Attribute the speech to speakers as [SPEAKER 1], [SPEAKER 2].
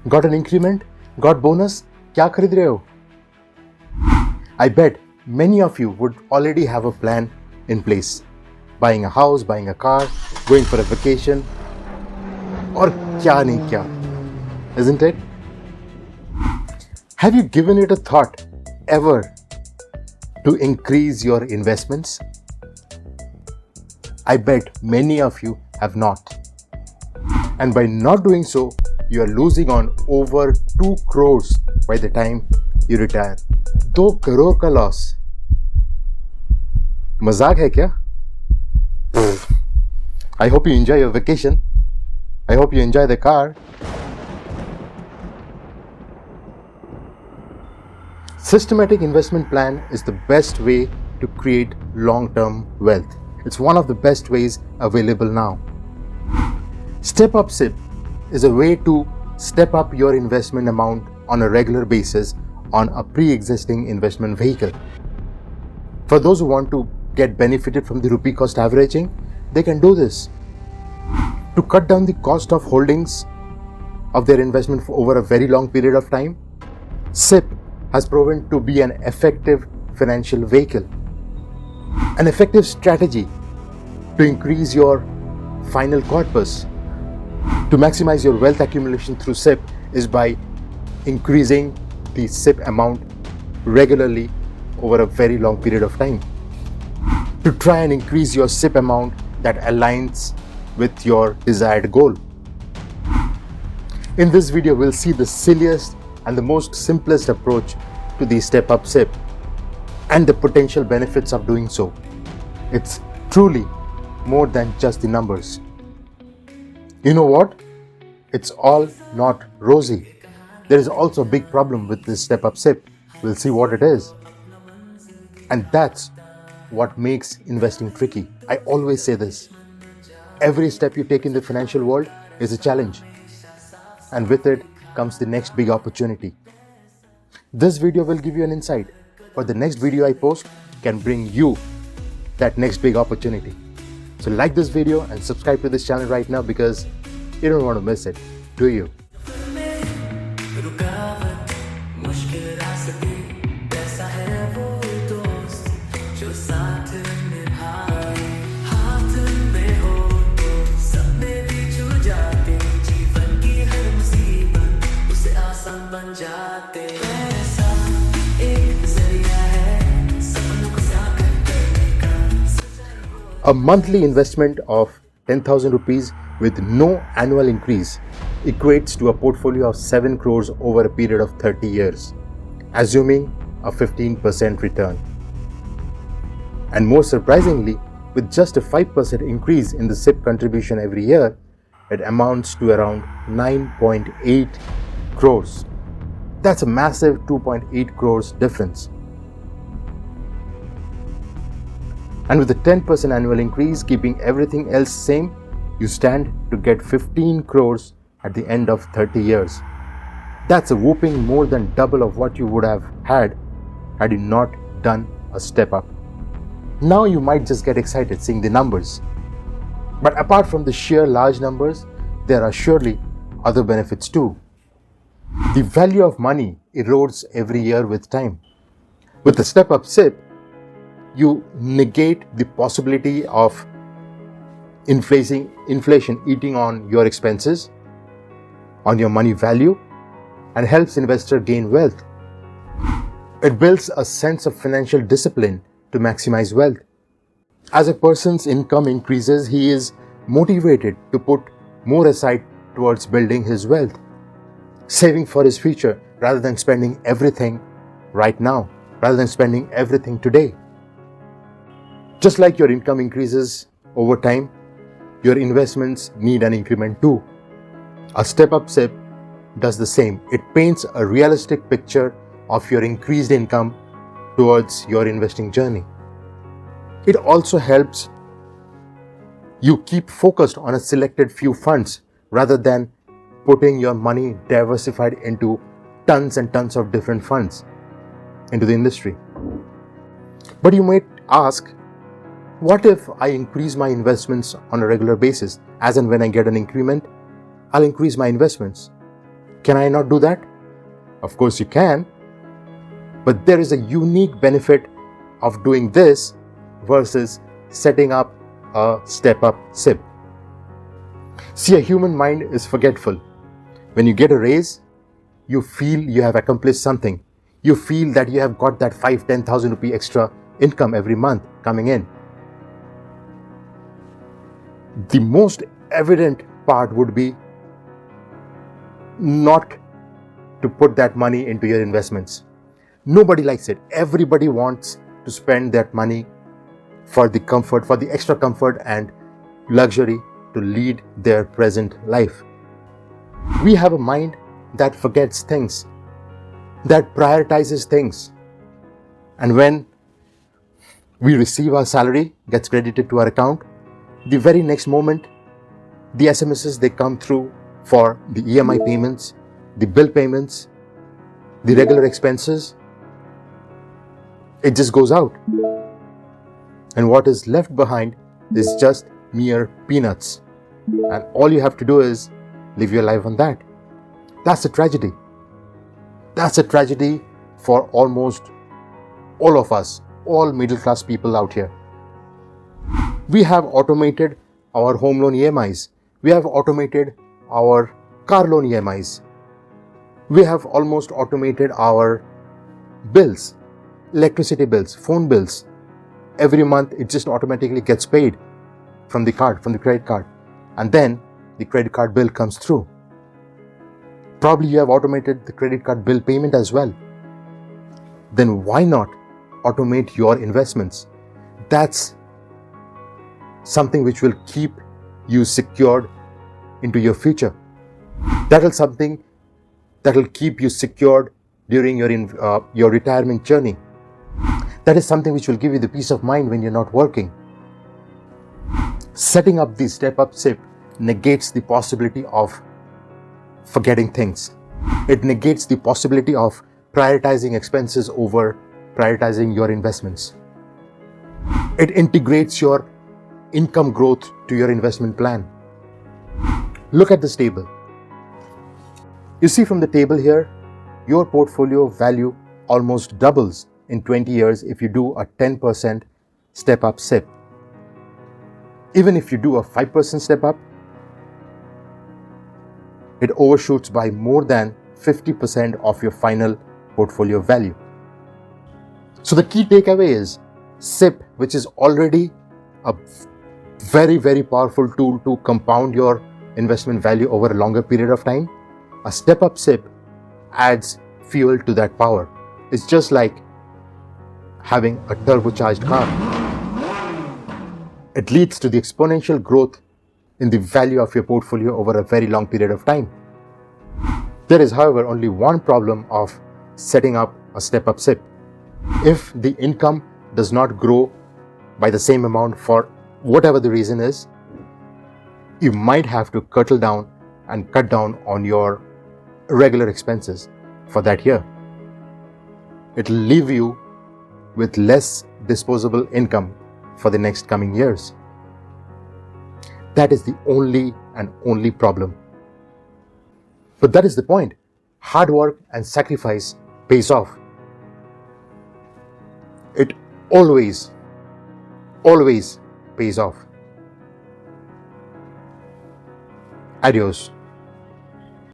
[SPEAKER 1] Got an increment? Got bonus? क्या खरीद रहे हो? I bet many of you would already have a plan in place. Buying a house, buying a car, going for a vacation. और क्या नहीं क्या, isn't it? Have you given it a thought ever to increase your investments? I bet many of you have not. And by not doing so, you are losing on over 2 crores by the time you retire. 2 crore का loss. मजाक है क्या? I hope you enjoy your vacation. I hope you enjoy the car. Systematic investment plan is the best way to create long-term wealth. It's one of the best ways available now. StepUp SIP is a way to step up your investment amount on a regular basis on a pre-existing investment vehicle. For those who want to get benefited from the rupee cost averaging, they can do this. To cut down the cost of holdings of their investment for over a very long period of time, SIP has proven to be an effective financial vehicle. An effective strategy to increase your final corpus. To maximize your wealth accumulation through SIP is by increasing the SIP amount regularly over a very long period of time. To try and increase your SIP amount that aligns with your desired goal. In this video, we'll see the silliest and the most simplest approach to the StepUp SIP and the potential benefits of doing so. It's truly more than just the numbers. You know what? It's all not rosy. There is also a big problem with this StepUp SIP. We'll see what it is. And that's what makes investing tricky. I always say this. Every step you take in the financial world is a challenge. And with it comes the next big opportunity. This video will give you an insight, but the next video I post can bring you that next big opportunity. So like this video and subscribe to this channel right now because you don't want to miss it, do you? A monthly investment of 10,000 rupees with no annual increase equates to a portfolio of 7 crores over a period of 30 years, assuming a 15% return. And more surprisingly, with just a 5% increase in the SIP contribution every year, it amounts to around 9.8 crores. That's a massive 2.8 crores difference. And with a 10% annual increase, keeping everything else same, you stand to get 15 crores at the end of 30 years. That's a whopping more than double of what you would have had you not done a step up. Now you might just get excited seeing the numbers. But apart from the sheer large numbers, there are surely other benefits too. The value of money erodes every year with time. With the StepUp SIP, you negate the possibility of inflation eating on your expenses, on your money value, and helps investor gain wealth. It builds a sense of financial discipline to maximize wealth. As a person's income increases, he is motivated to put more aside towards building his wealth, saving for his future rather than spending everything right now, rather than spending everything today. Just like your income increases over time, your investments need an increment too. A StepUp SIP does the same. It paints a realistic picture of your increased income towards your investing journey. It also helps you keep focused on a selected few funds rather than putting your money diversified into tons and tons of different funds into the industry. But you might ask, what if I increase my investments on a regular basis? As and when I get an increment, I'll increase my investments. Can I not do that? Of course you can. But there is a unique benefit of doing this versus setting up a StepUp SIP. See, a human mind is forgetful. When you get a raise, you feel you have accomplished something. You feel that you have got that 5,000-10,000 rupee extra income every month coming in. The most evident part would be not to put that money into your investments. Nobody likes it. Everybody wants to spend that money for the comfort, for the extra comfort and luxury to lead their present life. We have a mind that forgets things, that prioritizes things. And when we receive our salary, gets credited to our account, the very next moment, the SMSs, they come through for the EMI payments, the bill payments, the regular expenses. It just goes out. And what is left behind is just mere peanuts. And all you have to do is live your life on that. That's a tragedy. That's a tragedy for almost all of us, all middle class people out here. We have automated our home loan EMIs. We have automated our car loan EMIs. We have almost automated our bills, electricity bills, phone bills. Every month it just automatically gets paid from the card, from the credit card. And then the credit card bill comes through. Probably you have automated the credit card bill payment as well. Then why not automate your investments? That's something which will keep you secured into your future. That is something that will keep you secured during your retirement journey. That is something which will give you the peace of mind when you're not working. Setting up the StepUp SIP negates the possibility of forgetting things. It negates the possibility of prioritizing expenses over prioritizing your investments. It integrates your income growth to your investment plan. Look at this table. You see from the table here, your portfolio value almost doubles in 20 years if you do a 10% StepUp SIP. Even if you do a 5% StepUp, it overshoots by more than 50% of your final portfolio value. So the key takeaway is SIP, which is already a very, very powerful tool to compound your investment value over a longer period of time, a StepUp SIP adds fuel to that power. It's just like having a turbocharged car. It leads to the exponential growth in the value of your portfolio over a very long period of time. There is, however, only one problem of setting up a StepUp SIP. If the income does not grow by the same amount for whatever the reason is, you might have to cut down on your regular expenses for that year. It will leave you with less disposable income for the next coming years. That is the only problem. But that is the point. Hard work and sacrifice pays off. It always pays off. Adios.